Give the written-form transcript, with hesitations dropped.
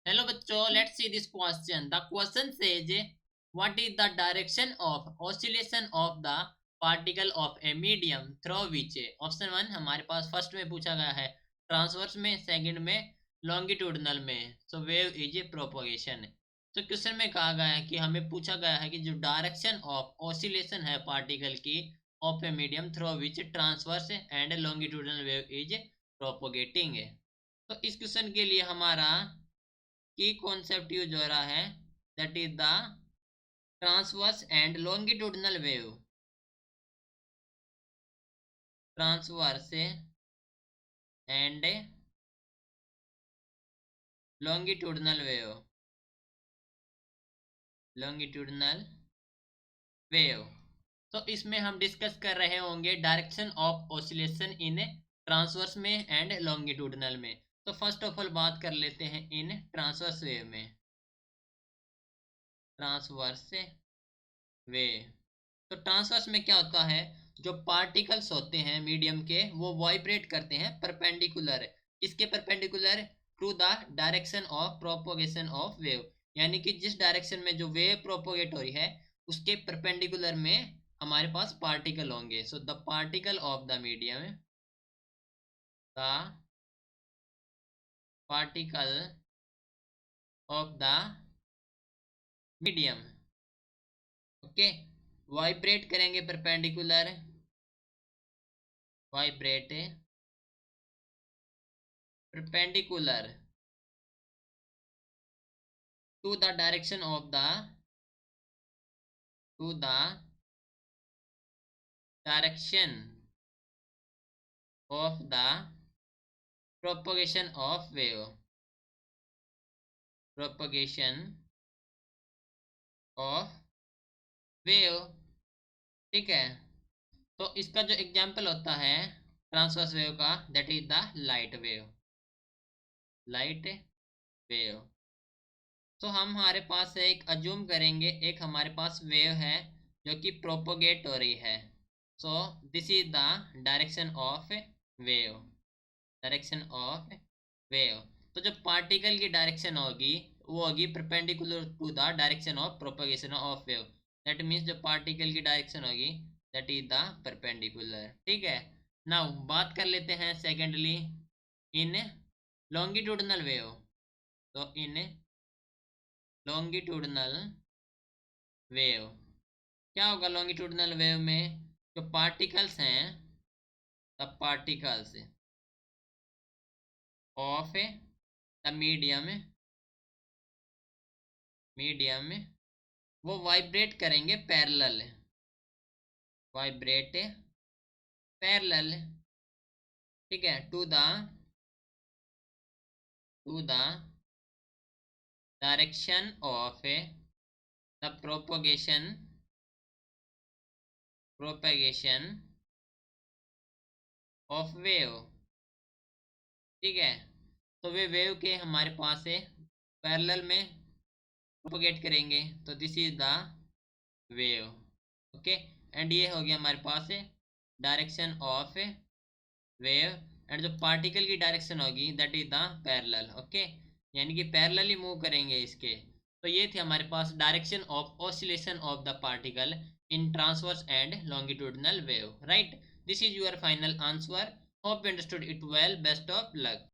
Hello बच्चों, let's see this question. The question says, what is the direction of oscillation of the particle of a medium through which? Option one हमारे पास first में पूछा गया है transverse में, second में longitudinal में. सो wave is a propagation. तो question में कहा गया है कि हमें पूछा गया है कि जो डायरेक्शन ऑफ ऑसिलेशन है पार्टिकल की of a medium through which transverse and longitudinal wave is propagating. तो इस क्वेश्चन के लिए हमारा की कॉन्सेप्ट यूज हो रहा है, that is the transverse and longitudinal wave. Transverse and longitudinal wave. Longitudinal wave. तो इसमें हम डिस्कस कर रहे होंगे direction of oscillation in transverse में एंड लॉन्गिट्यूडनल में. तो फर्स्ट ऑफ ऑल बात कर लेते हैं इन ट्रांसवर्स वेव में. Transverse wave. तो ट्रांसवर्स में क्या होता है, जो पार्टिकल्स होते हैं मीडियम के वो वाइब्रेट करते हैं परपेंडिकुलर. इसके perpendicular to the direction of propagation of wave. यानी कि जिस डायरेक्शन में जो वेव प्रोपोगेट हो रही है उसके परपेंडिकुलर में हमारे पास पार्टिकल होंगे. So the particle of the medium, the particle of the medium, okay, vibrate करेंगे perpendicular. Vibrate perpendicular to the direction of the direction of the propagation of wave. propagation of wave. ठीक है. तो इसका जो example होता है transverse wave का, that is the light wave. Light wave. तो हम हमारे पास एक अज्यूम करेंगे, एक हमारे पास वेव है जो कि प्रोपोगेट हो रही है. So this is the direction of wave. Direction of wave. तो जो पार्टिकल की डायरेक्शन होगी वो होगी perpendicular to the direction of propagation of wave. That means जो पार्टिकल की डायरेक्शन होगी दैट इज द परपेंडिकुलर. ठीक है. नाउ बात कर लेते हैं सेकेंडली इन लॉन्गिट्यूडनल वेव. तो इन लॉन्गिट्यूडनल वेव क्या होगा? लॉन्गिट्यूडनल वेव में जो पार्टिकल्स हैं, the particles of the medium वो वाइब्रेट करेंगे पैरेलल. Vibrate parallel. ठीक है. To the direction of the propagation of wave. ठीक है. तो वे वेव के हमारे पास है पैरेलल में प्रोपोगेट करेंगे. तो this is the wave. Okay. And ये हो गया हमारे पास डायरेक्शन ऑफ वेव. एंड जो पार्टिकल की डायरेक्शन होगी that is the parallel. Okay. यानी कि पैरेलल ही मूव करेंगे इसके. तो ये थे हमारे पास direction of oscillation of the particle in transverse and longitudinal wave. Right. This is your final answer. Hope you understood it well. Best of luck.